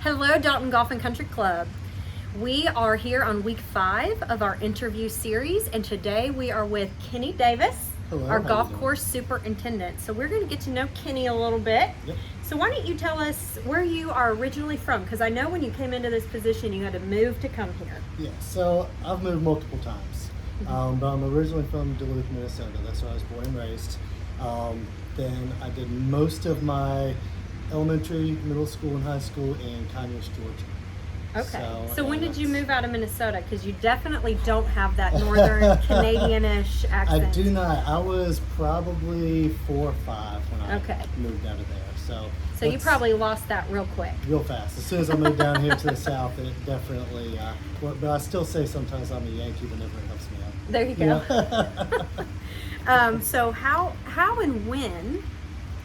Hello, Dalton Golf and Country Club. We are here on week 5 of our interview series, and today we are with Kenny Davis, Hello, our how golf you doing? course superintendent. So we're going to get to know Kenny a little bit. Yep. So why don't you tell us where you are originally from? Because I know when you came into this position, you had to move to come here. Yeah, so I've moved multiple times, but I'm originally from Duluth, Minnesota. That's where I was born and raised. Then I did most of my elementary, middle school, and high school in Conyers, Georgia. Okay. So when and did you that's- move out of Minnesota? Because you definitely don't have that northern Canadian-ish I accent. do not. I was probably 4 or 5 when I Okay. moved out of there. So you that's probably lost that real quick. real fast. As soon as I moved down here to the south, it definitely. But I still say sometimes I'm a Yankee whenever it helps me out. There you go. Yeah. So how and when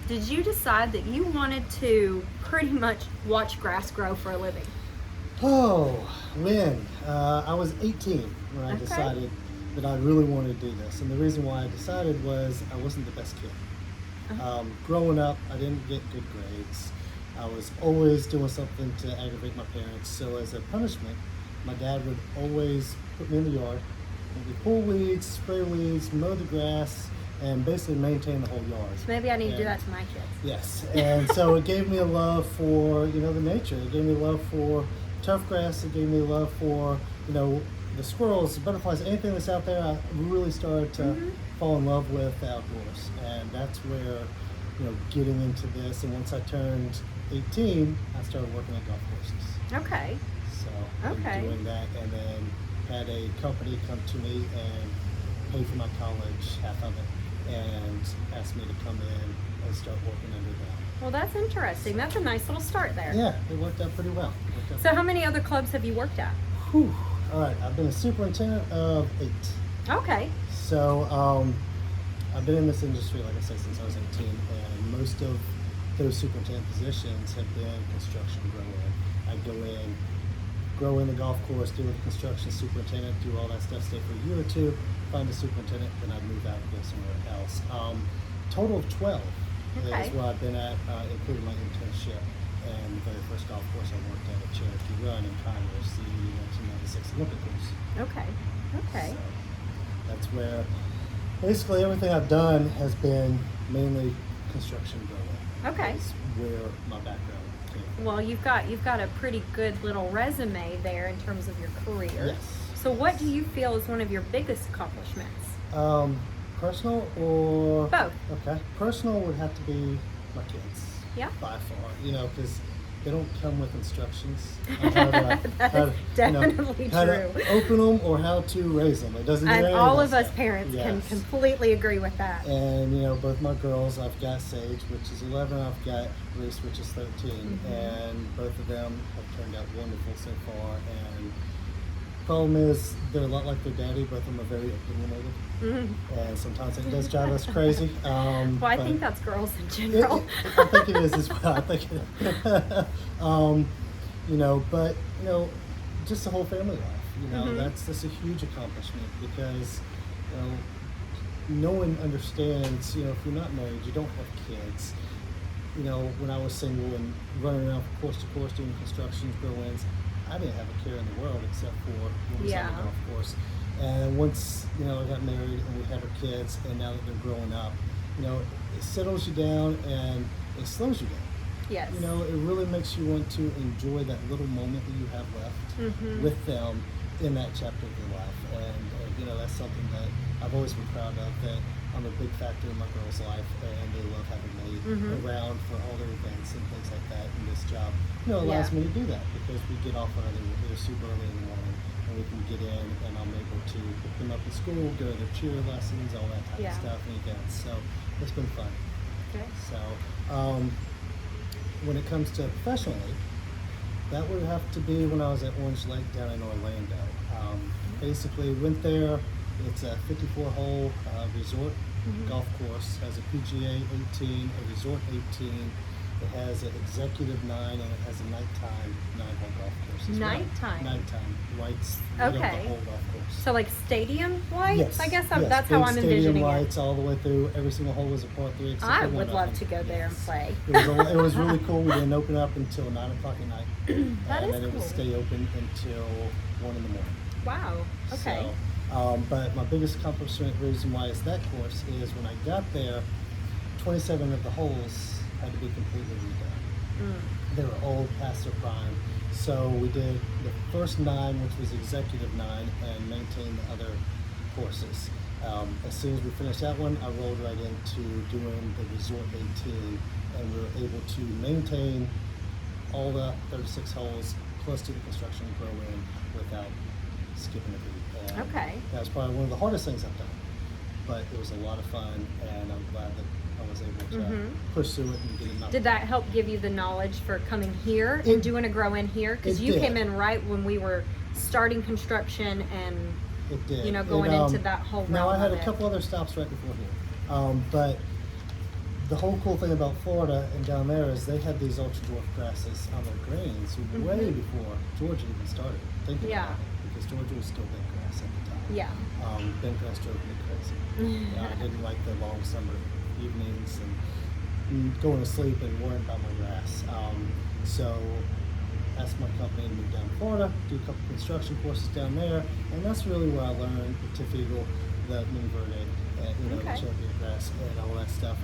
did you decide that you wanted to pretty much watch grass grow for a living? Oh, when? I was 18 when I Okay. decided that I really wanted to do this. And the reason why I decided was I wasn't the best kid. Growing up, I didn't get good grades. I was always doing something to aggravate my parents. So as a punishment, my dad would always put me in the yard. Maybe pull weeds, spray weeds, mow the grass, and basically maintain the whole yard. So maybe I need to do And- that to my kids. Yes, and so it gave me a love for the nature. It gave me a love for turf grass. It gave me a love for the squirrels, the butterflies, anything that's out there. I really started to fall in love with the outdoors, and that's where getting into this. And once I turned 18, I started working at golf courses. Okay. So I've Okay. been doing that, and then had a company come to me and pay for my college, half of it, and asked me to come in and start working under them. Well, that's interesting. That's a nice little start there. Yeah, it worked out pretty well. So how many other clubs have you worked at? Whew. All right, I've been a superintendent of 8. Okay. So I've been in this industry, like I said, since I was 18, and most of those superintendent positions have been construction grow-in. I go in, grow in the golf course, deal with the construction superintendent, do all that stuff, stay for a year or two, find a superintendent, then I'd move out and go somewhere else. Total of 12 Okay. is where I've been at, including my internship. And the very first golf course I worked at Cherokee Run in Conyers, the 1996 Olympic course. Okay. Okay. So that's where basically everything I've done has been mainly construction growing. Okay. Is where my background came from. Well, you've got a pretty good little resume there in terms of your career. Yes. So what do you feel is one of your biggest accomplishments? Personal or Both. Okay. Personal would have to be my kids. Yeah. By far, because they don't come with instructions on how to, That is definitely how true. to open them or how to raise them. It doesn't do And any all that of us stuff. parents can Yes. completely agree with that. And both my girls, I've got Sage, which is 11, I've got Reese, which is 13, and both of them have turned out wonderful so far. And problem is, they're a lot like their daddy. Both of them are very opinionated, and sometimes it does drive us crazy. Well, I but think that's girls in general. I think it is as well. I think but just the whole family life. That's a huge accomplishment because no one understands. If you're not married, you don't have kids. When I was single and running around from course to course doing constructions, grow-ins, I didn't have a care in the world except for when we was on the golf course. And once I got married and we had our kids, and now that they're growing up, it settles you down and it slows you down. Yes. It really makes you want to enjoy that little moment that you have left with them in that chapter of your life. And that's something that I've always been proud of, that I'm a big factor in my girls' life, and they love having me around for all their events and things like that. And this job allows me to do that because we get off early. We're here super early in the morning, and we can get in, and I'm able to pick them up at school, go to their cheer lessons, all that type of stuff, and events. So it's been fun. Okay. So when it comes to professionally, that would have to be when I was at Orange Lake down in Orlando. Basically went there. It's a 54-hole resort golf course. Has a PGA 18, a resort 18, It has an executive 9 and it has a nighttime 9-hole golf course as well. Nighttime? Nighttime. Lights lit up the Okay. whole golf course. So like stadium lights? Yes, I guess yes, that's how big I'm stadium envisioning lights it. all the way through. Every single hole was a par 3. Except I for one would of love them. to go there and Yes. play. It was really cool. We didn't open up until 9 o'clock at night. That and is then it would cool. stay open until 1 in the morning. Wow. Okay. So, but my biggest accomplishment reason why it's that course is when I got there, 27 of the holes had to be completely redone. Mm. They were old, past their prime. So we did the first 9, which was executive 9, and maintained the other courses. As soon as we finished that one, I rolled right into doing the Resort 18, and we were able to maintain all the 36 holes, plus do the construction grow in without skipping a beat. And Okay. that was probably one of the hardest things I've done. But it was a lot of fun, and I'm glad that I was able to push through it and get it knocked Did that help give you the knowledge for coming here and It- doing a grow in here? Because it you did. came in right when we were starting construction and It did. you know, going into that whole Now I realm had of a it. couple other stops right before here, but the whole cool thing about Florida and down there is they had these ultra dwarf grasses on their greens way before Georgia even started thinking Yeah. about it, because Georgia was still bent grass at the time. Yeah. Bent grass drove me crazy. I didn't like the long summer evenings and going to sleep and worrying about my grass. So asked my company to move down to Florida, do a couple construction courses down there, and that's really where I learned the Tifigal, the Mini Verde, and the Okay. champion grass and all that stuff.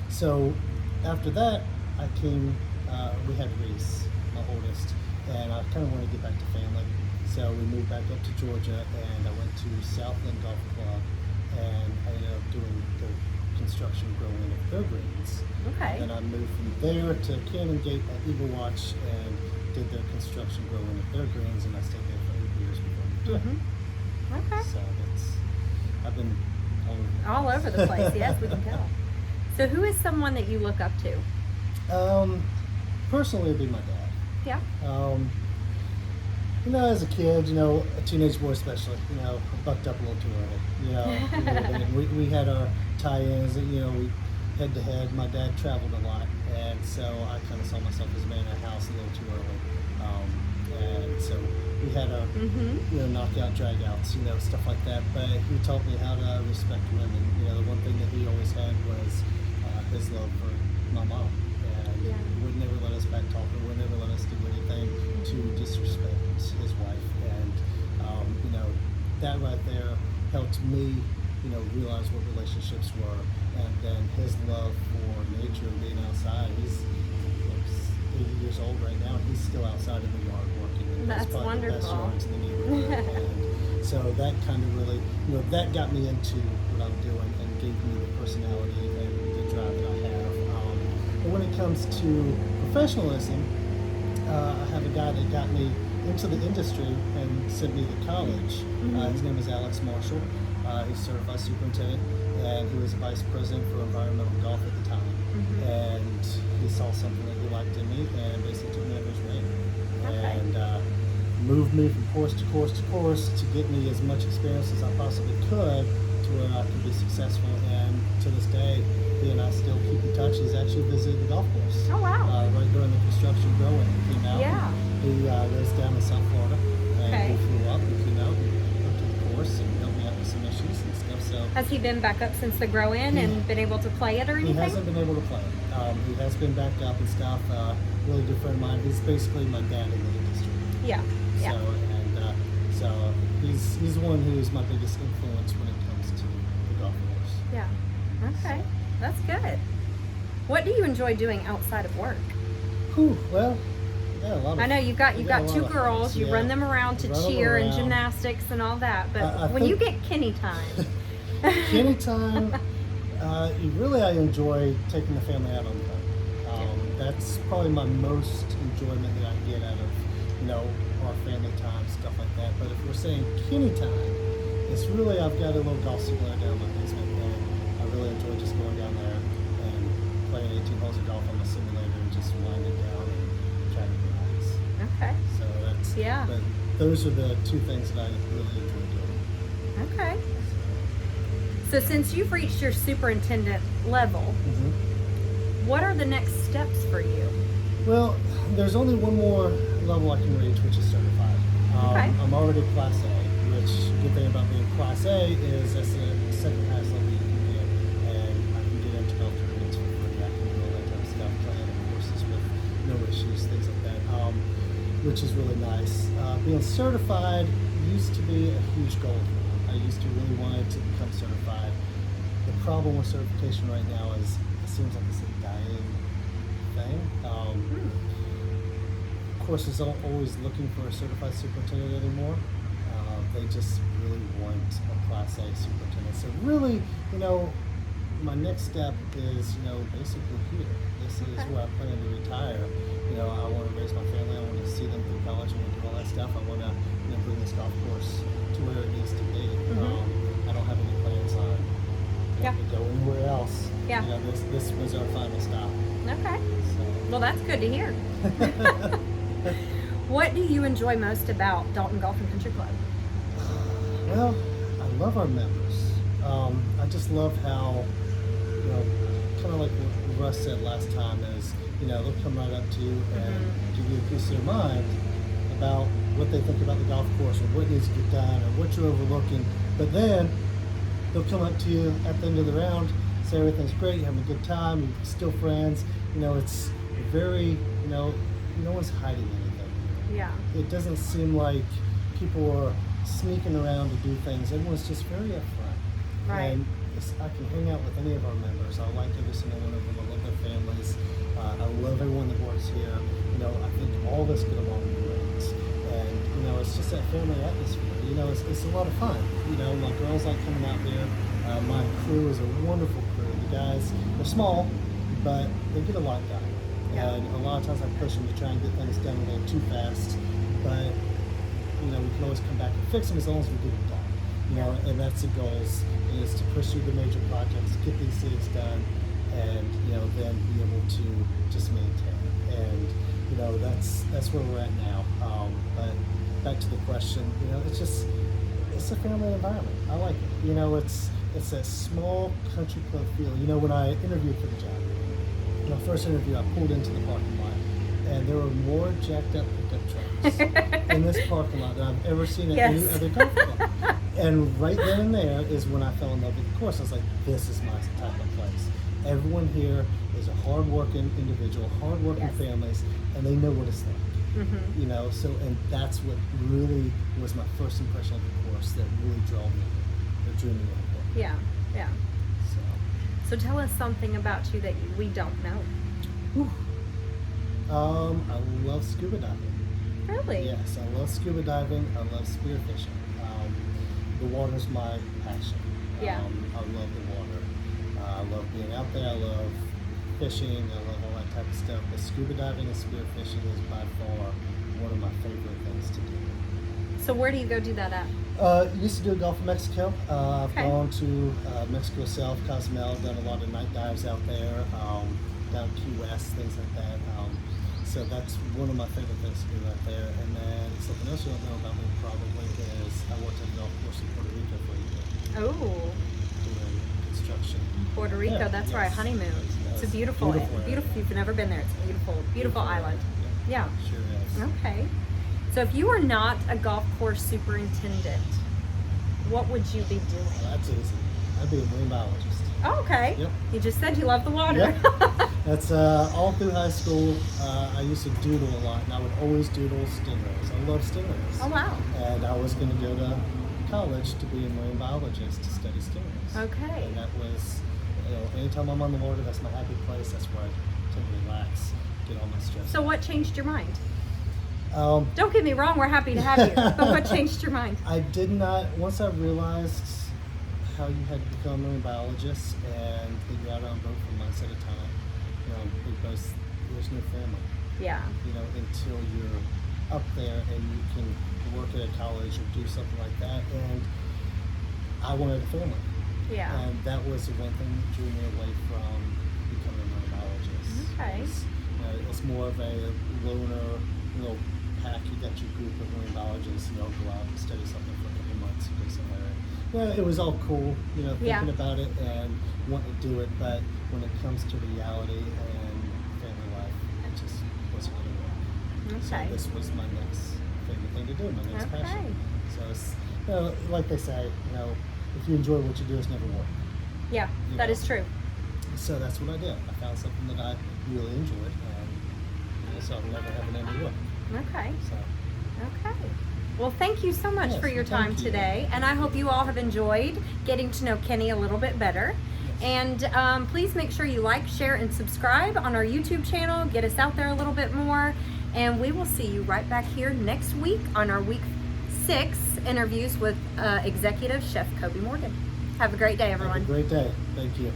So after that, I came. We had Reese, my oldest, and I kind of wanted to get back to family. So we moved back up to Georgia, and I went to Southland Golf Club, and I ended up doing the construction growing of their greens. Okay. And I moved from there to Cannon Gate at Eagle Watch and did their construction growing of their greens, and I stayed there for 8 years before I moved Mhm. Okay. So I've been All over the place. Yes, we can tell. So who is someone that you look up to? Personally, it'd be my dad. Yeah. As a kid, a teenage boy especially, I bucked up a little too early. And we had our tie-ins, we head to head. My dad traveled a lot, and so I kind of saw myself as a man in a house a little too early. And so we had our, knockout, drag-outs, stuff like that. But he taught me how to respect women. The one thing that he always had was his love for my mom. And Yeah. he would never let us back talk, or would never let us do anything to disrespect his wife. And, that right there helped me, realize what relationships were. And then his love for nature and being outside. He's 80 years old right now. He's still outside in the yard working. And That's he's probably the best wonderful. yards in the neighborhood. And so that kind of really, that got me into what I'm doing and gave me the personality and the drive that I have. But when it comes to professionalism, I have a guy that got me into the industry and sent me to college. His name is Alex Marshall. He's a certified superintendent, and he was a vice president for environmental golf at the time. And he saw something that he liked in me and basically took me under his wing. Okay. And moved me from course to course to course to get me as much experience as I possibly could to where I could be successful. And to this day, he and I still keep in touch. He's actually visited the golf course. Oh, wow. Right during the construction growing. He came out. Yeah. He lives down in South Florida. And Okay. he flew up and came out and looked at the course and helped me out with some issues and stuff. So Has he been back up since the grow in and been able to play it or he anything? hasn't been able to play it. He has been back up and stuff. Really good friend of mine. He's basically my dad in the industry. Yeah. Yeah. So he's the one who's my biggest influence when it comes to the golf course. Yeah. Okay. That's good. What do you enjoy doing outside of work? Whew, well, yeah, a lot of. I know you've got we got a lot two of girls. things, You yeah. run them around to Run them cheer and around. gymnastics and all that. But I when you think- get Kenny time, Anytime, I enjoy taking the family out on the boat. That's probably my most enjoyment that I get out of, our family time, stuff like that. But if we're saying Kenny time, it's really, I've got a little golf simulator down in my basement, and I really enjoy just going down there and playing 18 holes of golf on the simulator and just winding down and trying to relax. okay. So that's, Yeah. but those are the two things that I really enjoy doing. Okay. So since you've reached your superintendent level, What are the next steps for you? Well, there's only one more level I can reach, which is certified. Okay. I'm already Class A, which good thing about being Class A is that's the second highest level you can get, and I can get into golf tournaments for free. I can do all that type of stuff, playing courses with no issues, things like that, which is really nice. Being certified used to be a huge goal for me. I used to really want to become certified. The problem with certification right now is it seems like it's a dying thing. Courses aren't always looking for a certified superintendent anymore. They just really want a Class A superintendent. So really, my next step is, basically here. This is where I plan to retire. I want to raise my family. I want to see them through college. I want to do all that stuff. I want to bring this golf course to where it needs to be. I don't have any plans on to go anywhere else. Yeah. This was our final stop. Okay. So. Well, that's good to hear. What do you enjoy most about Dalton Golf and Country Club? Well, I love our members. I just love how, kind of like what Russ said last time is, they'll come right up to you and give you a piece of their mind about what they think about the golf course or what needs to get done or what you're overlooking. But then they'll come up to you at the end of the round, say everything's great, you're having a good time, you're still friends. It's very, no one's hiding anything. Yeah. It doesn't seem like people are sneaking around to do things. Everyone's just very upfront. Right. And I can hang out with any of our members. I like every single one of them. I love their families. I love everyone that works here. I think all of us get along great. And, it's just that family atmosphere. It's a lot of fun. My girls like coming out there. My crew is a wonderful crew. The guys, they're small, but they get a lot done. Yeah. And a lot of times I push them to try and get things done a little too fast. But, we can always come back and fix them as long as we get them done. And that's the goals, is to pursue the major projects, get these things done, and, then be able to just maintain. And, that's where we're at now. But back to the question, it's a family environment. I like it. It's that small country club feel. When I interviewed for the job, my first interview, I pulled into the parking lot, and there were more jacked up pickup trucks in this parking lot than I've ever seen at any other golf club. And right then and there is when I fell in love with the course. I was like, this is my type of place. Everyone here is a hard-working individual, hard-working families, and they know what it's like. And that's what really was my first impression of the course that really drew me in. Yeah. So tell us something about you that we don't know. I love scuba diving. Really? Yes, I love scuba diving. I love spearfishing. The water's my passion. Yeah. I love the water. I love being out there. I love fishing. I love all that type of stuff. But scuba diving and spearfishing is by far one of my favorite things to do. So where do you go do that at? Used to do Gulf of Mexico. I've gone to Mexico itself, Cozumel, done a lot of night dives out there, down Key West, things like that. So that's one of my favorite things to do right there. And then something else you don't know about me probably is I worked at a golf course in Puerto Rico for a year. Oh. Doing construction. Puerto Rico, that's where I honeymooned. It's a beautiful. If you've never been there, it's a beautiful island. Yeah. Sure is. Okay. So if you were not a golf course superintendent, what would you be doing? Well, that's easy. I'd be a marine biologist. Oh, okay. Yep. You just said you love the water. Yep. That's all through high school. I used to doodle a lot, and I would always doodle stingrays. I love stingrays. Oh, wow. And I was going to go to college to be a marine biologist to study stingrays. Okay. And that was, anytime I'm on the water, that's my happy place. That's where I tend to relax, get all my stress. So what changed your mind? Don't get me wrong, we're happy to have you, but what changed your mind? I did not, once I realized how you had to become a marine biologist and that you're out on a boat for months at a time, because there's no family. Yeah. Until you're up there and you can work at a college or do something like that. And I wanted a family. Yeah. And that was the one thing that drew me away from becoming a marine biologist. Okay. It's more of a loner, little pack. You got your group of marine biologists, go out and study something for a couple months and do something. It was all cool, thinking about it and wanting to do it, but when it comes to reality and So Okay. this was my next favorite thing to do, my next Okay. passion. So it's, like they say, if you enjoy what you do, it's never work. Yeah, You that know. is true. So that's what I did. I found something that I really enjoyed, so I'll never have an end to work. Okay. So Okay. Well, thank you so much Yes, for your time thank you. today, and I hope you all have enjoyed getting to know Kenny a little bit better. Yes. And please make sure you like, share, and subscribe on our YouTube channel. Get us out there a little bit more, and we will see you right back here next week on our week 6 interviews with Executive Chef Kobe Morgan. Have a great day, Have everyone. a great day. Thank you.